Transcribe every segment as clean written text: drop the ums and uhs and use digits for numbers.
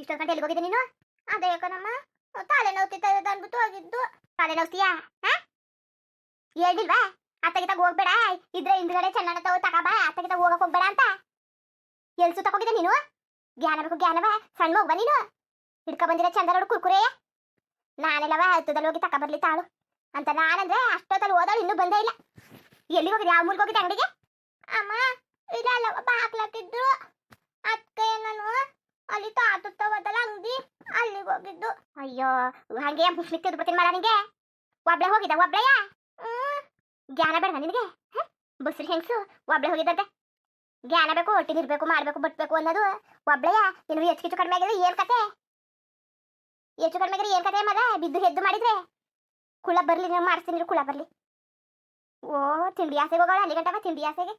ಇಷ್ಟೊಂದು ಗಂಟೆ ಎಲ್ಲಿಗೆ ಹೋಗಿದ್ದೆ ನೀನು? ಅದೇ ಕಣಮ್ಮ, ತಲೆ ನೋವ್ತಿತ್ತು ಅಂದ್ಬಿಟ್ಟು ಹೋಗಿದ್ದು. ತಲೆ ನೋವ್ತೀಯಾ? ಹೇಳಿಲ್ವಾ ಅತ್ತಗಿತಾಗ ಹೋಗ್ಬೇಡ, ಇದ್ರೆ ಹಿಂದ್ಗಡೆ ಚೆನ್ನ ತಗೋಬಾ, ಅತ್ತಗಿತಾಗ ಹೋಗಕ್ ಹೋಗ್ಬೇಡ ಅಂತ. ಎಲ್ಲಿ ಸುತ್ತಕೋಗಿದ್ದೆ ನೀನು? ಜ್ಞಾನ ಬೇಕು ಜ್ಞಾನವ, ಸಣ್ಣ ಹೋಗ್ಬಾ ನೀನು. ಹಿಡ್ಕ ಬಂದಿರ ಚಂದ ನೋಡು ಕುರ್ಕುರೆ. ನಾನೆಲ್ಲವ ಹತ್ತದಲ್ಲಿ ಹೋಗಿ ತಕ ಬರ್ಲಿ ತಾಳು ಅಂತ ನಾನಂದ್ರೆ ಅಷ್ಟೊತ್ತಲ್ಲಿ ಹೋದಳು ಇನ್ನೂ ಬಂದೇ ಇಲ್ಲ. ಎಲ್ಲಿಗೆ ಹೋಗಿದ್ದೆ? ಯಾವ ಮೂರ್ಗೆ ಹೋಗಿದ್ದೆ ಅಂಗಡಿಗೆ? ಅಮ್ಮ ಇಲ್ಲ ಅಲ್ಲವ ಬಾಕ್ಲಾಕಿದ್ರು ಅದಕ್ಕೆ ನಾನು ಅಲ್ಲಿ ತಾತುತ್ತವದಲ್ಲ ಅಂಗಡಿ, ಅಲ್ಲಿಗೆ ಹೋಗಿದ್ದು. ಅಯ್ಯೋ ಹಂಗೆ ಮುಸ್ಲಿಕ್ ತಿದ್ದು ಬಿಡ್ತೀನಿ ಮರ ನಿಂಗೆ. ಒಬ್ಳೆ ಹೋಗಿದ್ದ? ಒಬ್ಳೆಯಾ? ಜ್ಞಾನ ಬೇಡ ನಿನಗೆ? ಬಸ್ರಿ ಹೆಂಗ್ಸು ಒಬ್ಳೆ ಹೋಗಿದ್ದಂತೆ. ಜ್ಞಾನ ಬೇಕು, ಒಟ್ಟಿಗಿರ್ಬೇಕು, ಮಾಡ್ಬೇಕು, ಬಟ್ಬೇಕು ಅನ್ನೋದು. ಒಬ್ಳೆಯಾ? ನಿನಗೆ ಹೆಚ್ಚು ಕಡಿಮೆ ಆಗಿದೆ ಏನ್ ಕತೆ? ಹೆಚ್ಚು ಕಡಿಮೆ ಆಗಿದೆ ಏನ್ ಕತೆ ಮರ? ಬಿದ್ದು ಹೆದ್ದು ಮಾಡಿದ್ರೆ ಕುಳ ಬರ್ಲಿ, ನೀವು ಮಾಡಿಸ್ತೀನಿ ಕುಳ ಬರ್ಲಿ. ಓ ತಿಂಡಿ ಆಸೆಗೆ ಹೋಗೋಣ ಅಲ್ಲಿ ಗಂಟವ, ತಿಂಡಿ ಆಸೆಗೆ.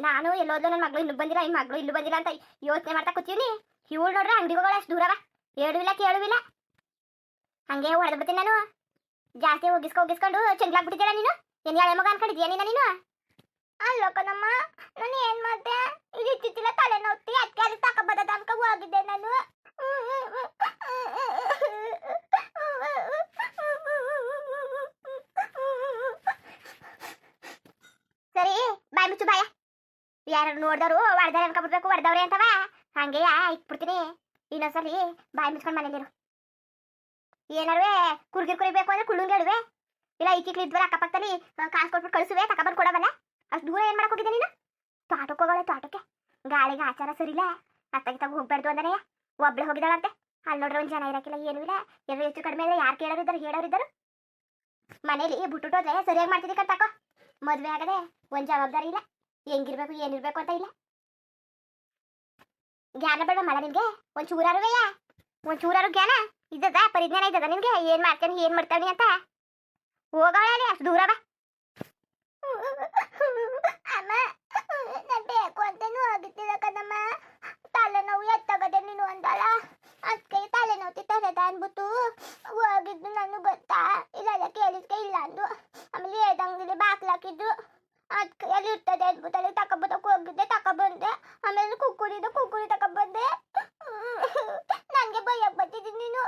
ನಾನು ಎಲ್ಲೋದ್ಲು ನನ್ನ ಮಗಳು ಇಲ್ಲೂ ಬಂದಿಲ್ಲ, ಈ ಮಗಳು ಇಲ್ಲೂ ಬಂದಿಲ್ಲ ಅಂತ ಯೋಚನೆ ಮಾಡ್ತಾ ಕೂತೀವಿ. ಇವಳು ನೋಡ್ರೆ ಅಂಗಡಿಗೆ ಹೋಗೋಣ ಅಷ್ಟು ದೂರವ, ಹೇಳುವಿಲ್ಲ ಕೇಳುವಿಲ್ಲ. ಹಂಗೆ ಹೊಡೆದು ಬಿಡ್ತೀನಿ ನಾನು. ಜಾಸ್ತಿ ಹೋಗಿಸ್ಕೊಂಡು ಚಂಗ್ಲಾಗ್ಬಿಟ್ಟಿದ್ದೀರ ನೀನು. ಏನು ಎಳೆ ಮಗ ಅನ್ಕೊಂಡಿದ್ಯಾ ನೀನು? ಅಲ್ಲೋ ಕಣಮ್ಮ, ನಾನು ಏನ್ ಮಾಡ್ದೆ, ಇದು ಇತ್ತಿತ್ತಿಲ್ಲ ತಲೆ ನೋವ್ತಿ, ಅದಕ್ಕೆ ಅಲ್ಲಿ ತಕೊಬದ ಅನ್ಕ ಹೋಗಿದ್ದೆ ನಾನು. ಸರಿ ಬಾಯ್ ಮುಚ್ಚು ಬಾಯ. ಯಾರು ನೋಡ್ದವ್ರು ಹೊಡೆದಾರೆ ಅನ್ಕೊಬಿಡ್ಬೇಕು, ಹೊಡೆದವ್ರೆ ಅಂತವ ಹಂಗೆಯಾ ಇಟ್ಬಿಡ್ತೀನಿ. ಇನ್ನೊಂದ್ಸಲಿ ಬಾಯಿ ಮುಚ್ಕೊಂಡು ಮನೇಲಿರು. ಏನಾರುವೆ ಕುರ್ಗಿರ್ ಕುರಿಬೇಕು ಅಂದ್ರೆ ಕುಳ್ಳಂಗೆ ಹೇಳುವೆ, ಇಲ್ಲ ಈಕಿಕ್ಲಿ ಇದ್ವಲ್ಲ ಅಕ್ಕಪಕ್ಕದಲ್ಲಿ ಕಾಸು ಕೊಟ್ಬಿಟ್ಟು ಕಳಿಸುವೆ, ತಕೊಬಂದು ಕೊಡವಲ್ಲ. ಅಷ್ಟು ದೂರ ಏನ್ ಮಾಡಕ್ ಹೋಗಿದ್ದೆ ನೀನು? ತೋಟಕ್ಕೆ ಹೋಗೋಳೆ, ತೋಟಕ್ಕೆ. ಗಾಳಿಗೆ ಆಚಾರ ಸರಿಲ್ಲ, ಅತ್ತಾಗಿತ್ತಾಗ ಹೋಗ್ಬಾರ್ದು ಅಂದ್ರೆ ಒಬ್ಳೆ ಹೋಗಿದ್ದಾಳಂತೆ. ಅಲ್ಲಿ ನೋಡ್ರೆ ಒಂದು ಜನ ಇರಕ್ಕಿಲ್ಲ, ಏನೂ ಇಲ್ಲ. ಎಲ್ಲರೂ ಹೆಚ್ಚು ಕಡಿಮೆ ಅಂದ್ರೆ ಯಾರು ಹೇಳೋರಿದ್ದರು ಮನೇಲಿ ಬಿಟ್ಟುಟ್ಟೋದ್ರೆ ಸರಿಯಾಗಿ ಮಾಡ್ತಿದ್ದಿ ಕಟ್ಟಾಕೋ. ಮದುವೆ ಆಗದೆ ಒಂದು ಜವಾಬ್ದಾರಿ ಇಲ್ಲ, ಹೆಂಗಿರ್ಬೇಕು ಏನಿರ್ಬೇಕು ಅಂತ ಇಲ್ಲ. ಜ್ಞಾನ ಬೇಡ ಮಳ ನಿನ್ಗೆ? ಒಂದು ಚೂರಾರು ಜ್ಞಾನ ಇದ್ದದ, ಪರಿಜ್ಞಾನ ಇದ್ದದ ನಿನ್ಗೆ? ಏನ್ ಮಾಡ್ತೇನೆ ಏನ್ ಮಾಡ್ತಾನೆ ಅಂತ ಹೋಗೋಳೆ ಅಷ್ಟು ದೂರ ಬಾ. ಅಮ್ಮ ನಾನು ಬೇಕು ಅಂತಾನು ಹೋಗಿದ್ದಿಲ್ಲ ಕಣಮ್ಮ, ತಲೆನೋವು ಎತ್ತಾಗದೆ ನೀನು ಅಂದಳ, ಅದಕ್ಕೆ ತಲೆನೋವು ತಿತ್ತದ ಅಂದ್ಬಿಟ್ಟು ಹೋಗಿದ್ದು. ನಾನು ಗೊತ್ತಾ ಇಲ್ಲೆಲ್ಲ ಕೇಳಿದ್ಕೆ ಇಲ್ಲ ಅಂದು. ಆಮೇಲೆ ಹೇಳ್ದಂಗಿಲ್ಲಿ ಬಾಕ್ಲಾಕಿದ್ದು, ಅದಕ್ಕೆ ಎಲ್ಲಿ ಇರ್ತದೆ ಅಂದ್ಬಿಟ್ಟು ಅಲ್ಲಿ ತಕೊಬತ್ತಕ್ಕೆ ಹೋಗಿದ್ದೆ, ತಕೊಬಂದೆ. ಆಮೇಲೆ ಕುಕ್ಕುರಿ ತಕೊಬಂದೆ. ನನಗೆ ಭಯಕ್ಕೆ ಬರ್ತಿದ್ದೀನಿ ನೀನು.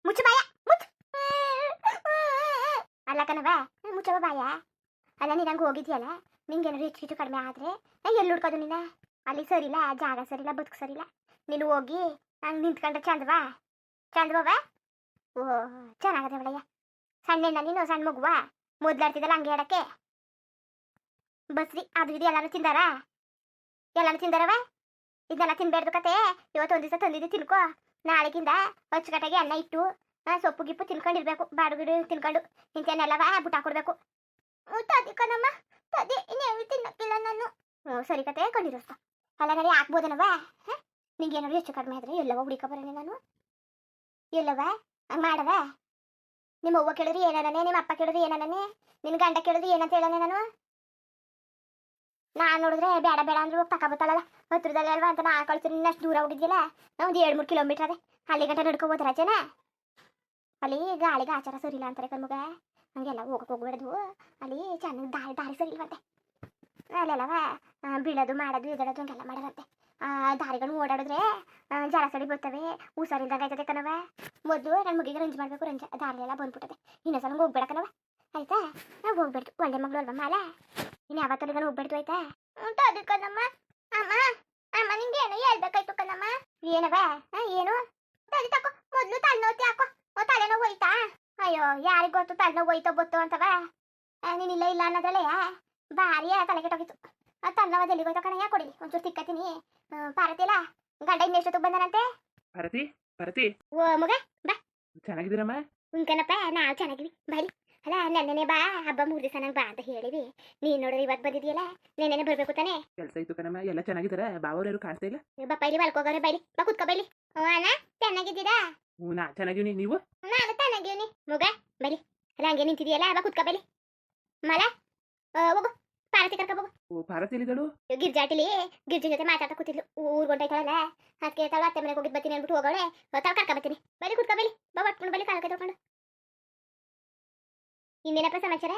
ಮುಚ್ಚು ಬಾಯ, ಮುಚ್ಚು. ಅಲ್ಲ ಕಣವ, ಮುಚ್ಚವ ಬಾಯ. ಅಲ್ಲ ನೀನು ಹಂಗೆ ಹೋಗಿದ್ಯಲ್ಲ, ನಿಂಗೇನಾದ್ರು ಹೆಚ್ಚು ಕಡಿಮೆ ಆದರೆ ಎಲ್ಲಿ ಹುಡ್ಕೋದು ನೀನು? ಅಲ್ಲಿ ಸರಿಲ್ಲ, ಜಾಗ ಸರಿಲ್ಲ, ಬದುಕು ಸರಿಲ್ಲ. ನೀನು ಹೋಗಿ ಹಂಗೆ ನಿಂತ್ಕೊಂಡ್ರೆ ಚಂದವ. ಓ ಚೆನ್ನಾಗದೆ ಒಳ್ಳೆಯ ಸಣ್ಣ ನೀನು, ಸಣ್ಣ ಮಗುವ ಮೊದ್ಲಾಡ್ತಿದ್ದಲ್ಲ ಹಂಗೆ ಹೇಳಕ್ಕೆ. ಬಸ್ರಿ ಅದು ಇದು ಎಲ್ಲಾನು ತಿಂದಾರವ. ಇದನ್ನೆಲ್ಲ ತಿನ್ಬೇಡ್ದು ಕತೆ. ಇವತ್ತೊಂದು ದಿವಸ ತಂದಿದ್ದು ತಿನ್ಕೋ, ನಾಳೆಗಿಂದ ಅಚ್ಚುಕಟ್ಟಾಗಿ ಅನ್ನ ಇಟ್ಟು ಸೊಪ್ಪು ಗಿಪ್ಪು ತಿನ್ಕೊಂಡಿರ್ಬೇಕು. ಬಾಡುಗಿಡು ತಿನ್ಕೊಂಡು ಇಂಥನ್ನೆಲ್ಲವ ಬುಟ್ಟ ಹಾಕೊಡ್ಬೇಕು. ತದಿ ಕಣಮ್ಮ, ತದಿ ಇನ್ನೇನು ತಿನ್ನಕ್ಕಿಲ್ಲ ನಾನು. ಸರಿ ಕತೆ ಕೊಂಡಿರೋಸ್ತ. ಅಲ್ಲ ನಡಿ ಹಾಕ್ಬೋದನವ? ನಿಂಗೆ ಏನಾದ್ರು ಹೆಚ್ಚು ಕಡಿಮೆ ಆದರೆ ಎಲ್ಲವ ಹುಡುಕ ಬರೋಣ ನಾನು. ಎಲ್ಲವ ಮಾಡವ? ನಿಮ್ಮ ಅವ್ವ ಕೇಳಿದ್ರಿ ಏನಾನೇ, ನಿಮ್ಮ ಅಪ್ಪ ಕೇಳಿದ್ರಿ ಏನಾನೇ, ನಿನ್ನ ಗಂಡ ಕೇಳಿದ್ರಿ ಏನಂತ ಹೇಳೋಣ ನಾನು ನೋಡಿದ್ರೆ ಬೇಡ ಅಂದ್ರೆ ಹೋಗಿ ತಕೊಬತ್ತಲ್ಲ ಹತ್ರದಲ್ಲೇ ಅಲ್ವಾ ಅಂತ ನಾ ಕಳ್ತೀನಿ. ಅಷ್ಟು ದೂರ ಹೋಗಿದ್ಯಲ್ಲ, ಒಂದು 2-3 ಕಿಲೋಮೀಟರ್ ಅದೇ, ಅಲ್ಲಿ ಗಂಟೆ ನಡ್ಕೋಬೋದು ರಜೆನ. ಅಲ್ಲಿ ಗಾಳಿಗೆ ಆಚಾರ ಸರಿಲ್ಲ ಅಂತಾರೆ ಕಣ್ಮಗ, ಹಂಗೆಲ್ಲ ಹೋಗ್ಬೇಡದು. ಅಲ್ಲಿ ಚೆನ್ನಾಗಿ ದಾರಿ ಸರಿ ಇಲ್ವಂತೆ, ಅಲ್ಲೆಲ್ಲವ ಬೀಳೋದು ಮಾಡೋದು ಎದಳೋದು ಹಂಗೆಲ್ಲ ಮಾಡೋದಂತೆ. ದಾರಿಗಳು ಓಡಾಡಿದ್ರೆ ಜಲಸಡಿ ಬರ್ತವೆ, ಹುಷಾರಿಲ್ದಂಗೆ ಆಯ್ತದೆ ಕಣವ. ಮೊದಲು ನನ್ನ ಮುಗಿಗೆ ರಂಜು ಮಾಡಬೇಕು, ದಾರಿ ಎಲ್ಲ ಬಂದ್ಬಿಟ್ಟದೆ. ಇನ್ನೊಂದ್ಸಲ ಹೋಗ್ಬೇಡ ಕಣವ, ಆಯ್ತಾ? ನಾವು ಹೋಗ್ಬೇಡ್ತು, ಒಳ್ಳೆ ಮಗಳು ಅಲ್ವಾ ಮಾಲ, ಇನ್ನು ಯಾವತ್ತಲ್ಲಿ ಹೋಗ್ಬೇಡ್ತು ಆಯ್ತಾ? ಅದು ಕಣಮ್ಮ. ಅಮ್ಮ ನಿಂಗೆ ಏನೋ ಹೇಳ್ಬೇಕಾಯ್ತು ಕಣಮ್ಮ. ಏನವ? ಏನು? ತಲೆ ತಕೋ, ಮೊದಲು ತಲೆನೋವು ಯಾಕೋ? ತಲೆನೋವು ಹೋಯ್ತಾ? ಅಯ್ಯೋ ಯಾರಿಗೆ ಗೊತ್ತು ತಲೆನೋವು ಹೋಯ್ತೋ ಬತ್ತು ಅಂತವ. ನೀನಿಲ್ಲ ಇಲ್ಲ ಅನ್ನೋದ್ರಲ್ಲೇ ಭಾರಿ ತಲೆ ಕೆಟ್ಟೋಗಿತ್ತು. ತಲೆನೋವು ಎಲ್ಲಿಗೆ ಹೋಯ್ತೋ ಕಣಯ್ಯ, ಕೊಡಿ ಒಂಚೂರು ತಿಕ್ಕತ್ತೀನಿ. ಪಾರತಿ ಇಲ್ಲ ಗಂಡ ಇನ್ನೆಷ್ಟೊತ್ತಿಗೆ ಬಂದನಂತೆ? ಪಾರತಿ ಓ ಮಗ ಬಾ. ಚೆನ್ನಾಗಿದ್ದೀರಮ್ಮ? ಕಣಪ್ಪ ನಾವು ಚೆನ್ನಾಗಿವಿ ಬಾರಿ. ಅಲ್ಲ ನೆನ್ನೆ ಬಾ, ಹಬ್ಬ 3 ದಿವಸ ನಂಗೆ ಬಾ ಅಂತ ಹೇಳಿವಿ. ನೀನು ನೋಡ್ರಿ ಇವತ್ತು ಬಂದಿದೆಯಲ್ಲ, ನೆನ್ನೆನೆ ಬರಬೇಕು ತಾನೆ. ಕೆಲಸ ಇತ್ತು ಕಣಮ್ಮ, ಎಲ್ಲ ಚೆನ್ನಾಗಿದ್ದಾರ? ಬಾವವ್ರು ಕಾಣಿಸ್ತಾ ಇಲ್ಲ. ಬಪ್ಪ ಇಲ್ಲಿ ಬಲ್ಕೋಗಾರೆ ಬೈಲಿ, ಬಾ ಕುತ್ಕೋ ಬೈಲಿ. ಅಣ್ಣ ಚೆನ್ನಾಗಿದ್ದೀರಾ? ನಾ ಚೆನ್ನಾಗಿವ್ನಿ, ನೀವು? ನಾನು ಚೆನ್ನಾಗಿವ್ನಿ ಮಗ ಬೈಲಿ. ಅಲ್ಲ ಹಂಗೆ ನಿಂತಿದೆಯಲ್ಲ, ಬಾ ಕುತ್ಕೋ ಬೈಲಿ. ಮಲ ಹೋಗು, ಪಾರತಿ ಕರ್ಕೊ ಹೋಗು. ಓ ಪಾರತಿ ಎಲ್ಲಿದ್ದಳು? ಗಿರ್ಜಾಟಿಲಿ ಗಿರ್ಜಿ ಜೊತೆ ಮಾತಾಡ್ತಾ ಕೂತಿದ್ಲು. ಊರ್ಗೊಂಡೈತಾಳಲ್ಲ, ಅದಕ್ಕೆ ತಾಳು ಅತ್ತೆ ಮನೆಗೆ ಹೋಗಿದ್ದು ಬರ್ತೀನಿ ಅಂದ್ಬಿಟ್ಟು ಹೋಗೋಳೆ. ತಾಳು ಕರ್ಕೊ ಬರ್ತೀನಿ, ಬೈಲಿ ಕುತ್ಕೋ ಬೈಲಿ. ಬಾ ಒಟ್ಕೊಂಡು ಬೈಲಿ, ಕಾಲ ಕೈ ತೊಗೊಂಡು. ಇನ್ನೇನಪ್ಪ ಸಮಾಚಾರ?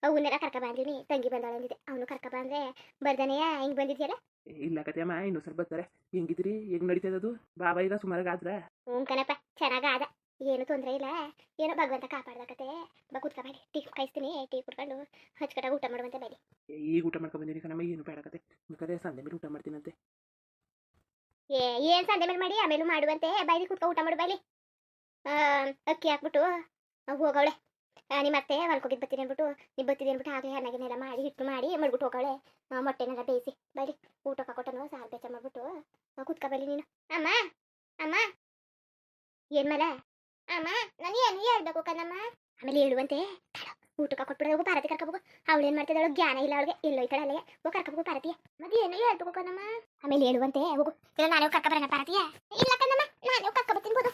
ಅವನ್ನೆಲ್ಲ ಕರ್ಕ ಬಂದಿನಿ ತಂಗಿ ಬಂದಾಳ ಅಂದಿದ್ದೆ ಅವನು ಕರ್ಕ ಬಂದ್ರೆ ಬರ್ದನೆಯ ಹಿಂಗ್ ಬಂದಿದ್ಯಲ್ಲ. ಇಲ್ಲ ಕತೆಯಮ್ಮ ಇನ್ನೊಂದು ಸ್ವಲ್ಪ ಬರ್ತಾರೆ. ಹೆಂಗಿದ್ರಿ ಹೆಂಗ್ ನಡೀತದ ಅದು ಬಾಬಾ ಈಗ ಸುಮಾರಾಗಾದ್ರ? ಹ್ಞೂ ಕಣಪ್ಪ ಚೆನ್ನಾಗ ಆದ, ಏನು ತೊಂದರೆ ಇಲ್ಲ. ಏನೋ ಭಗವಂತ ಕಾಪಾಡ್ದಕತೆ. ಬಾ ಕುತ್ಕ ಬಾಡಿ, ಟೀ ಕಾಯಿಸ್ತೀನಿ, ಟೀ ಕುಡ್ಕೊಂಡು ಹಚ್ಕಟ್ಟಾಗ ಊಟ ಮಾಡುವಂತೆ ಬಾಡಿ. ಈಗ ಊಟ ಮಾಡ್ಕೊಂಡ್ ಬಂದಿನಿ ಕಣಮ್ಮ, ಏನು ಬೇಡ ಕತೆ. ಬೇಕಾದ್ರೆ ಸಂಜೆ ಮೇಲೆ ಊಟ ಮಾಡ್ತೀನಂತೆ. ಏನ್ ಸಂಜೆ ಮೇಲೆ ಮಾಡಿ ಆಮೇಲೆ ಮಾಡುವಂತೆ, ಬಾಯ್ಲಿ ಕುತ್ಕ ಊಟ ಮಾಡು ಬಾಯ್ಲಿ. ಅಕ್ಕಿ ಹಾಕ್ಬಿಟ್ಟು ಹೋಗವಳೆ. ನಿಮ್ಮ ಅತ್ತೆ ಹೊಲ್ಕೋಗಿದ್ದು ಬರ್ತೀನಿ ಅಂದ್ಬಿಟ್ಟು ನೀವು ಬರ್ತೀನಿ ಅಂದ್ಬಿಟ್ಟು ಆಗಲೇ ಅನ್ನಗಿನೆಲ್ಲ ಮಾಡಿ ಹಿಟ್ಟು ಮಾಡಿ ಮಡ್ಬಿಟ್ಟು ಹೋಗವಳೆ. ಮೊಟ್ಟೆನೆಲ್ಲ ಬೇಯಿಸಿ ಬಾಯ್ಲಿ ಊಟ ಹಾಕೊಟ್ಟನು ಸಾರು ಬೇಚ ಮಾಡ್ಬಿಟ್ಟು ಕುತ್ಕ ಬಾಯ್ಲಿ ನೀನು. ಅಮ್ಮ ಅಮ್ಮ ಏನ್ ಮಲ ಅಮ್ಮ, ನಾನು ಏನು ಹೇಳ್ಬೇಕು ಕಣಮ್ಮ? ಆಮೇಲೆ ಹೇಳುವಂತೆ ಊಟಕ್ಕೆ ಕೊಟ್ಬಿಡೋಗು ಪಾರತಿ ಕರ್ಕೋಬೇಕು. ಅವಳು ಏನ್ ಮಾಡ್ತಿದ್ದಾಳು ಜ್ಞಾನ ಇಲ್ಲ ಅವಳಿಗೆ, ಎಲ್ಲೋ ಈ ಕಡೆ ಅಲ್ಲಿಗೆ ಹೋಗಿ ಕರ್ಕೋಬೇಕು ಪಾರತಿಯ. ಮತ್ತೆ ಏನು ಹೇಳ್ಬೇಕು ಕಣಮ್ಮ? ಆಮೇಲೆ ಹೇಳುವಂತೆ ಹೋಗು. ಇಲ್ಲ ನಾನು ಕರ್ಕ ಬರೋಣ ಪಾರತಿಯ? ಇಲ್ಲ ಕಣಮ್ಮ ನಾನು ಕರ್ಕ ಬರ್ತೀನಿ ಬೋದು.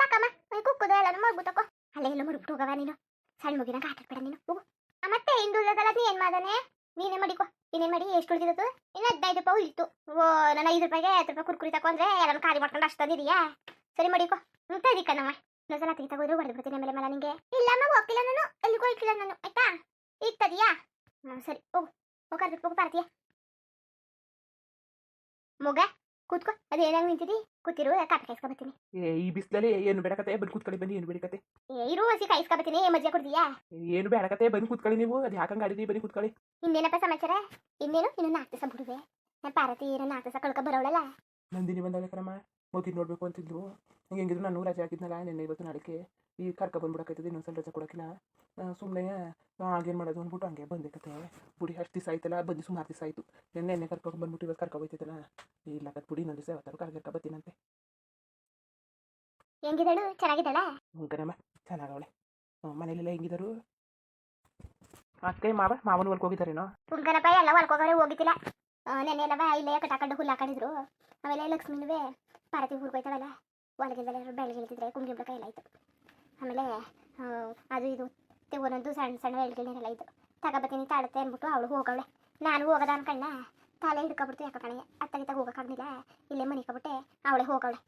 ತಕ್ಕಮ್ಮ ಕುಕ್ಕುದು ಎಲ್ಲ ಮರ್ಬಿಟ್ಟಕ್ಕೋ ಅಲ್ಲೇ ಎಲ್ಲ ಮರ್ಬಿಟ್ಟು ಹೋಗವ ನೀನು. ಸಣ್ಣ ಮುಗಿನ ಕಾಟಾಡ್ಬೇಡ ನೀನು ಹೋಗು. ಮತ್ತೆ ಹಿಂದುಳಿದಲ್ಲ ನೀ ಏನ್ ಮಾಡನೆ? ನೀನೇ ಮಾಡಿಕೋ. ಇನ್ನೇನ್ ಮಾಡಿ ಎಷ್ಟು ಉಳಿದಿದ್ದು? ಇನ್ನು 15 ರೂಪಾಯಿ ಇತ್ತು. ಓ ನಾನು 5 ರೂಪಾಯಿಗೆ 10 ರೂಪಾಯಿ ಕುರ್ಕುರಿ ತಕೊಂಡ್ರೆ ಎಲ್ಲರೂ ಖಾಲಿ ಮಾಡ್ಕೊಂಡು ಅಷ್ಟು ತಂದಿದೀಯಾ? ಸರಿ ಮಾಡಿಕೋ. ಮುಗ್ತದಿ ಕಣಮ್ಮ. ಇನ್ನೊಂದ್ಸಲ ಅತ್ತಿಗೆ ತಗೋದ್ರೆ ಹೊಡೆದು ಬಿಡ್ತೀನಿ ಆಮೇಲೆ ಮಲ ನಿಂಗೆ. ಇಲ್ಲಮ್ಮ ಹೋಗ್ತಿಲ್ಲ ನಾನು, ಎಲ್ಲಿಗೂ ಹೋಗ್ತಿಲ್ಲ ನಾನು ಆಯ್ತಾ? ಈಗ ತದಿಯಾ? ಸರಿ ಹೋಗು ಹೋಗಿ ಕರ್ಬಿಟ್ಟು ಹೋಗು ಪಾರ್ತಿಯ. ಮೊಗ ಕೂತ್ಕೋ, ಅದೇನಾಗ ನಿಂತಿದಿ? ಕೂತಿರು ಕಾಪಿ ಕಾಯಿಸ್ಕೊಬತ್ತೀನಿ. ಈ ಬಿಸಿಲಲ್ಲಿ ಏನು ಬೇಡ ಕತೆ, ಬಂದು ಕೂತ್ಕೊಳ್ಳಿ ಬನ್ನಿ. ಏನು ಬೇಡ ಕತೆ, ಇರು ಹಸಿ ಕಾಯಿಸ್ಕೊಬತ್ತೀನಿ. ಮಜ್ಜಿಗೆ ಕುಡ್ದಿಯಾ? ಏನು ಬೇಡ ಕತೆ, ಬಂದು ಕೂತ್ಕೊಳ್ಳಿ. ನೀವು ಅದು ಯಾಕಂಗೆ ಆಡಿದ್ರಿ, ಬನ್ನಿ ಕೂತ್ಕೊಳ್ಳಿ. ಇನ್ನೇನಪ್ಪ ಸಮಾಚಾರ? ಇನ್ನೇನು ಇನ್ನು 4 ದಿವಸ ಬಿಡುವೆ. ನಾನು ಪಾರತಿ ಇರೋ 4 ದಿವಸ ಕಳ್ಕೊ ಬರೋಳಲ್ಲ. ನಂದಿನಿ ಬಂದಾಳೆ ಕಣಮ್ಮ, ಮಗಿನ ನೋಡ್ಬೇಕು ಅಂತಿದ್ಲು. ನಂಗೆ ಹೆಂಗಿದ್ರು ನಾನು ರಜೆ ಹಾಕಿದ್ನಲ್ಲ ನೆನ್ನೆ ಇವತ್ತು ನಾಳೆಗೆ. ಈಗ ಕರ್ಕೊ ಬಂದ್ಬಿಡಕೈತದೆ, ಇನ್ನೊಂದ್ಸಲ ರಜೆ ಕೊಡೋಕ್ಕಿಲ್ಲ. ಸುಮ್ಮನೆ ಆಗೇನು ಮಾಡೋದು ಅಂದ್ಬಿಟ್ಟು ಹಂಗೆ ಬಂದೆ ಕತೆ. ಬುಡಿ ಅಷ್ಟು ದಿವಸ ಆಯ್ತಲ್ಲ, ಬಂದು ಸುಮಾರು ದಿವಸ ಆಯಿತು. ನೆನ್ನೆ ಕರ್ಕೊಂಡು ಬಂದ್ಬಿಟ್ಟು ಇವತ್ತು ಕರ್ಕೊ ಹೋಯ್ತೈತಲ್ಲ. ಇಲ್ಲ ಕತ್ ಬುಡಿ ಇನ್ನೊಂದು ದಿವಸ ಯಾವತ್ತಾರು ಕರ್ಕೊ ಬರ್ತೀನಂತೆ. ಹೆಂಗಿದಳು? ಚೆನ್ನಾಗಿದ್ದಾಳ? ಹ್ಞೂ ಕಣಮ್ಮ ಚೆನ್ನಾಗವಳೆ. ಮನೇಲೆಲ್ಲ ಹೆಂಗಿದರು? ಅತ್ತೆ ಮಾವನ ಹೊಲ್ಕ್ ಹೋಗಿದ್ದಾರೇನೋ? ಕುಂಕನಪ್ಪ ಎಲ್ಲ ಹೊಲ್ಕೋಗವ್ರೆ, ಹೋಗಿದ್ದಿಲ್ಲ. ನೆನ್ನೆ ಎಲ್ಲವ ಇಲ್ಲೇ ಕಟಾಕೊಂಡು ಹುಲ್ಲು ಹಾಕೊಂಡಿದ್ರು. ಆಮೇಲೆ ಲಕ್ಷ್ಮೀನುವೆ ಪಾರತಿ ಊರಿಗೆ ಹೋಯ್ತಾವಲ್ಲ, ಹೊಲಗಿಲ್ದಲ್ಲ ಬೆಳಗ್ಗೆ ಇಳ್ತಿದ್ರೆ ಕುಂಗಿಂಬಳಕಾಯಿ ಎಲ್ಲ ಇತ್ತು. ಆಮೇಲೆ ಅದು ಇದು ಒಂದೊಂದು ಸಣ್ಣ ಸಣ್ಣ ಎಳ್ಗಿಳ್ನೆಲ್ಲ ಇತ್ತು. ತಗೋಬತ್ತೀನಿ ತಾಳುತ್ತೆ ಅಂದ್ಬಿಟ್ಟು ಅವಳು ಹೋಗವಳೆ. ನಾನು ಹೋಗೋದ ಅನ್ಕಣ್ಣ ತಲೆ ಹಿಡ್ಕೊಬಿಡ್ತು. ಯಾಕೆ ಕಣೆ ಅತ್ತಗಿತ್ತಾಗ ಹೋಗೋಕ್ಕಾಗಲಿಲ್ಲ, ಇಲ್ಲೇ ಮನಿಕೊಬಿಟ್ಟೆ. ಅವಳೆ ಹೋಗವಳೆ.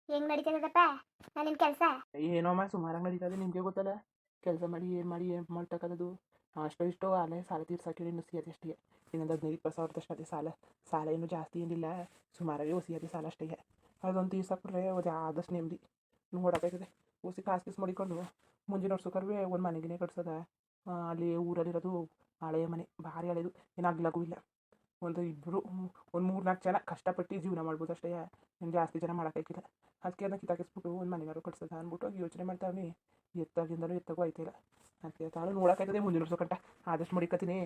ಹೆಂಗ್ ನಡೀತದಪ್ಪ ನಾನು ನಿನ್ನ ಕೆಲಸ? ಏನೋಮ್ಮ ಸುಮಾರಾಗಿ ನಡೀತದೆ, ನಿಮಗೆ ಗೊತ್ತಲ್ಲ. ಕೆಲಸ ಮಾಡಿ ಏನು ಮಾಡ್ತಕ್ಕದ್ದು. ಅಷ್ಟೋ ಇಷ್ಟೋ ಅಲ್ಲೇ ಸಾಲ ತೀರ್ಸಾಕಿ ಇನ್ನು ಸಿಯತಿ ಅಷ್ಟೇ. ಇನ್ನೊಂದು 15-20 ಸಾವಿರದಷ್ಟು ಅದೇ ಸಾಲ ಏನು ಜಾಸ್ತಿ ಏನಿಲ್ಲ. ಸುಮಾರಾಗಿ ಹೊಸಿಯತಿ ಸಾಲ ಅಷ್ಟೇ. ಅದೊಂದು ತೀರ್ಸಾಕ್ಬಿಟ್ರೆ ಅದು ಆದಷ್ಟು ನೆಮ್ಮದಿ ನೋಡೋಕ್ಕಾಯ್ತದೆ. ಹೊಸಿ ಕಾಸು ಮಡಿಕೊಂಡು ಮುಂಜೆ ನೋಡ್ಸೋಕರ್ವೆ ಒಂದು ಮನೆಗಿನೇ ಕಟ್ಸೋದ. ಅಲ್ಲಿ ಊರಲ್ಲಿರೋದು ಹಳೆಯ ಮನೆ, ಭಾರಿ ಹಳೆಯದು, ಏನಾಗ್ಲಾಗೂ ಇಲ್ಲ. ಒಂದು 3-4 ಜನ ಕಷ್ಟಪಟ್ಟು ಜೀವನ ಮಾಡ್ಬೋದು ಅಷ್ಟೇ. ಏನು ಜಾಸ್ತಿ ಜನ ಮಾಡೋಕ್ಕಾಗಿಲ್ಲ. ಅದಕ್ಕೆ ಅದನ್ನ ಕಿತ್ತಾಕಿಸ್ಬಿಟ್ಟು ಒಂದು ಮನೆಗಾರು ಕಟ್ಸೋದ ಅಂದ್ಬಿಟ್ಟು ಯೋಚನೆ ಮಾಡ್ತಾವೆ. ಎತ್ತಾಗೂ ಆಯ್ತಿಲ್ಲ. ಅದಕ್ಕೆ ತಾಳು ನೋಡೋಕ್ಕಾಯ್ತದೆ ಮುಂದಿನ ವರ್ಷ ಕಟ್ಟ. ಆದಷ್ಟು ಮಡಿಕತೀನಿ,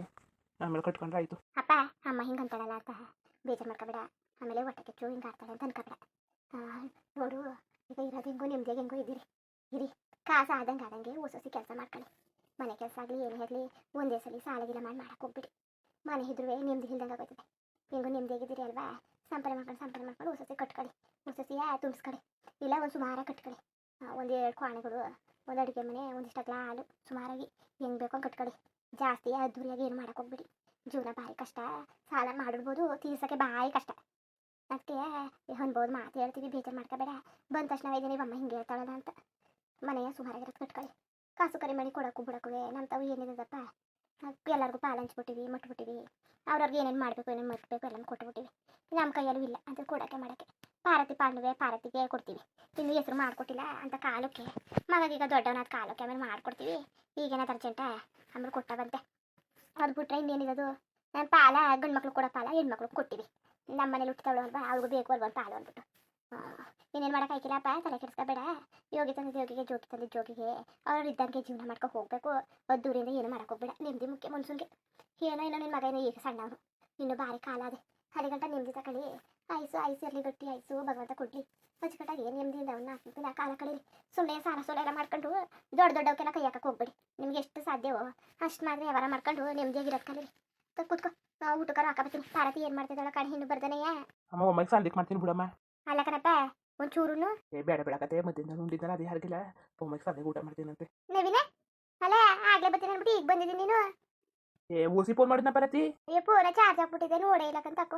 ಆಮೇಲೆ ಕಟ್ಕೊಂಡ್ರೆ ಆಯಿತು. ಅಪ್ಪ ಅಮ್ಮ ಹಿಂಗೆ ಅಂತಾಳಲ್ಲ ಅಂತ ಬೇಜಾರು ಮಾಡ್ಕೊಬೇಡ. ಆಮೇಲೆ ಹೊಟ್ಟೆ ಕೆಚ್ಚು ಹಿಂಗೆ ಆಡ್ತಾಳೆ ಅಂತ ಅನ್ಕೊಬೇಡ. ನೋಡು ಈಗ ಇರೋದು ಹೆಂಗೋ ನೆಮ್ಮದಿಯಾಗಿ ಹೆಂಗೋ ಇದ್ದೀರಿ. ಇರಿ ಕಾಸು ಆದಂಗೆ ಹೊಸಿ ಕೆಲಸ ಮಾಡ್ಕೊಳ್ಳಿ. ಮನೆ ಕೆಲಸ ಆಗಲಿ ಏನೇ ಆಗಲಿ ಒಂದೇ ಸಲ ಸಾಲಗಿಲ್ಲ ಮಾಡಕ್ಕೆ ಹೋಗ್ಬಿಡಿ. ಮನೆ ಇದ್ರೂ ನೆಮ್ಮದಿ ಇಲ್ದಂಗೆ ಆಗೋಯ್ತದೆ. ಹೆಂಗೋ ನೆಮ್ಮದಿಯಾಗಿದ್ದೀರಿ ಅಲ್ವಾ? ಸಂಪಾದನೆ ಮಾಡ್ಕೊಂಡು ಹೊಸಸಿ ಕಟ್ಕೊಳ್ಳಿ. ಹೊಸಸಿಯ ತುಂಬಿಸ್ಕೊಳ್ಳಿ. ಇಲ್ಲ ಒಂದು ಸುಮಾರಾಗಿ ಕಟ್ಕೊಳ್ಳಿ. ಒಂದು 2 ಕೋಣೆಗಳು, ಒಂದು ಅಡುಗೆ ಮನೆ, ಒಂದಿಷ್ಟು ಅಗಲ ಹಾಲು, ಸುಮಾರಾಗಿ ಹೆಂಗೆ ಬೇಕೋ ಕಟ್ಕೊಳ್ಳಿ. ಜಾಸ್ತಿ ಅದ್ದೂರಿಯಾಗಿ ಏನು ಮಾಡಕ್ಕೆ ಹೋಗ್ಬಿಡಿ. ಜೀವನ ಭಾರಿ ಕಷ್ಟ. ಸಾಲ ಮಾಡಿಡ್ಬೋದು, ತೀರ್ಸೋಕ್ಕೆ ಭಾರಿ ಕಷ್ಟ. ಅದಕ್ಕೆ ಅನ್ಬೋದು ಮಾತು ಹೇಳ್ತೀವಿ, ಬೇಜಾರು ಮಾಡ್ಕೋಬೇಡ. ಬಂದ ತಕ್ಷಣ ಇದ್ದೀನಿ ಅಮ್ಮ ಹಿಂಗೆ ಹೇಳ್ತಾಳಲ್ಲ ಅಂತ. ಮನೆಯ ಸುಮಾರಾಗಿರೋದು ಕಟ್ಕೊಳ್ಳಿ. ಕಾಸು ಕರಿ ಮಾಡಿ ಕೊಡೋಕ್ಕೂ ಬಿಡೋಕ್ಕೂ ನಮ್ಮ ತಾವು ಏನಿದೆದಪ್ಪ, ಎಲ್ಲರಿಗೂ ಪಾಲು ಹಂಚ್ಬಿಟ್ಟಿವಿ, ಮುಟ್ಬಿಟ್ಟಿವಿ. ಅವ್ರವ್ರಿಗೆ ಏನೇನು ಮಾಡಬೇಕು ಏನೇನು ಮರ್ಬೇಕು ಎಲ್ಲನೂ ಕೊಟ್ಬಿಟ್ಟಿವಿ. ನಮ್ಮ ಕೈಯಲ್ಲೂ ಇಲ್ಲ ಅಂತ ಕೊಡೋಕ್ಕೆ ಮಾಡೋಕ್ಕೆ. ಪಾರತಿ ಪಾಂಡವೆ ಪಾರತಿಗೆ ಕೊಡ್ತೀವಿ. ಇನ್ನು ಹೆಸರು ಮಾಡಿಕೊಟ್ಟಿಲ್ಲ ಅಂತ ಕಾಲಕ್ಕೆ ಮಗೀಗ ದೊಡ್ಡವನಾದ ಕಾಲಕ್ಕೆ ಆಮೇಲೆ ಮಾಡಿಕೊಡ್ತೀವಿ. ಈಗೇನಾದ್ರು ಅರ್ಜೆಂಟ ಆಮೇಲೆ ಕೊಟ್ಟ ಬಂತೆ. ಅದು ಬಿಟ್ರೆ ಇನ್ನೇನಿರೋದು? ನಾನು ಪಾಲ ಗಂಡು ಮಕ್ಳು ಕೊಡೋ ಪಾಲ ಹೆಣ್ಮಕ್ಳು ಕೊಟ್ಟಿವಿ. ನಮ್ಮ ಮನೇಲಿ ಹುಟ್ಟಿದವಳು ಅಲ್ವಾ, ಅವ್ರಿಗೂ ಬೇಕು ಅಲ್ವ ಪಾಲು ಅಂದ್ಬಿಟ್ಟು. ಇನ್ನೇನು ಮಾಡೋಕ್ಕಾಗಿಲ್ಲಪ್ಪ, ತಲೆ ಕೆಡಿಸ್ಕೋಬೇಡ. ಯೋಗಿ ತಂದಿದ್ದು ಯೋಗಿಗೆ, ಜೋಗಿ ತಂದಿದ್ದು ಜೋಗಿಗೆ. ಅವ್ರು ಇದ್ದಂಗೆ ಜೀವನ ಮಾಡ್ಕೊಂಡು ಹೋಗಬೇಕು. ಅದ್ದೂರಿಂದ ಏನು ಮಾಡೋಕೆ ಹೋಗ್ಬೇಡ. ನೆಮ್ಮದಿ ಮುಖ್ಯ ಮನ್ಸೂನ್ಗೆ. ಏನೋ ನಿನ್ನ ಮಗ ಏನೋ ಈಗ ಸಣ್ಣವನು, ಇನ್ನು ಭಾರಿ ಕಾಲ ಅದೇ. ಅಲ್ಲಿಗಂಟ ನೆಮ್ಮದಿ ತಗೊಳ್ಳಿ. ಐಸು ಇರಲಿ ಗಟ್ಟಿ ಐಸು ಭಗವಂತ ಕೊಡ್ಲಿ. ಅಚ್ಚುಕಟ್ಟಾಗಿ ನೆಮ್ಮದಿಯಿಂದ ಅವನ್ನ ಹಾಕಿರ್ತೀನಿ. ಆ ಕಾಲ ಕಳೀರಿ. ಸುಮ್ಮನೆ ಸಾಲ ಎಲ್ಲ ಮಾಡ್ಕೊಂಡು ದೊಡ್ಡವಕ್ಕೆಲ್ಲ ಕೈ ಹಾಕಕ್ಕೆ ಹೋಗ್ಬೇಡಿ. ನಿಮ್ಗೆ ಎಷ್ಟು ಸಾಧ್ಯವೋ ಅಷ್ಟು ಮಾತ್ರ ವ್ಯವಹಾರ ಮಾಡ್ಕೊಂಡು ನೆಮ್ಮದಿಯಾಗಿರೋದು ಕಲೀರಿ. ಕೂತ್ಕೋ, ಊಟಕ್ಕಾರ ಹಾಕಬತ್ತೀನಿ. ಪಾರತಿ ಏನು ಮಾಡ್ತಿದ್ದಾಳ ಕಾಣಿ, ಇನ್ನು ಬರ್ದನೆಯ? ಅಮ್ಮ ಒಮ್ಮೆಗೆ ಸಂದಿಕ್ ಮಾಡ್ತೀನಿ ಬಿಡಮ್ಮ. ಅಲ್ಲ ಕಣಪ್ಪ ಒಂಚೂರು ಬೇಡ ಬೇಡಕತ್ತೆ, ಮಧ್ಯಾಹ್ನ ಉಂಡಿದ್ದಲ್ಲ ಅದು ಯಾರಿಗಿಲ್ಲ. ಒಮ್ಮೆಗೆ ಸಂದಿಗೆ ಊಟ ಮಾಡ್ತೀನಂತೆ. ನವೀನ ಅಲ್ಲ ಆಗ್ಲೇ ಬರ್ತೀನಿ ಅಂದ್ಬಿಟ್ಟು ಈಗ ಬಂದಿದ್ದೀನಿ ನೀನು. ಓಸಿ ಫೋನ್ ಮಾಡಿದ್ನ ಪಾರತಿ? ಫೋನ ಚಾರ್ಜ್ ಹಾಕ್ಬಿಟ್ಟಿದ್ದೆ, ನೋಡೇ ಇಲ್ಲಕ್ಕಂತ ಹಾಕು.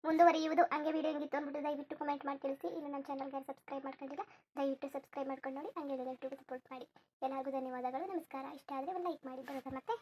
ಮುಂದುವರಿಯುವುದು. ಹಂಗೆ ವಿಡಿಯೋ ಹೆಂಗಿತ್ತು ಅಂದ್ಬಿಟ್ಟು ದಯವಿಟ್ಟು ಕಮೆಂಟ್ ಮಾಡಿ ತಿಳಿಸಿ. ಇನ್ನು ನಮ್ಮ ಚಾನಲ್ಗೆ ಸಬ್ಸ್ಕ್ರೈಬ್ ಮಾಡ್ಕೊಂಡಿಲ್ಲ, ದಯವಿಟ್ಟು ಸಬ್ಸ್ಕ್ರೈಬ್ ಮಾಡ್ಕೊಂಡು ನೋಡಿ. ಹಂಗೆ ದಯವಿಟ್ಟು ಸಪೋರ್ಟ್ ಮಾಡಿ. ಎಲ್ಲರಿಗೂ ಧನ್ಯವಾದಗಳು, ನಮಸ್ಕಾರ. ಇಷ್ಟ ಆದರೆ ಒಂದು ಲೈಕ್ ಮಾಡಿ ಬರೋದ ಮತ್ತೆ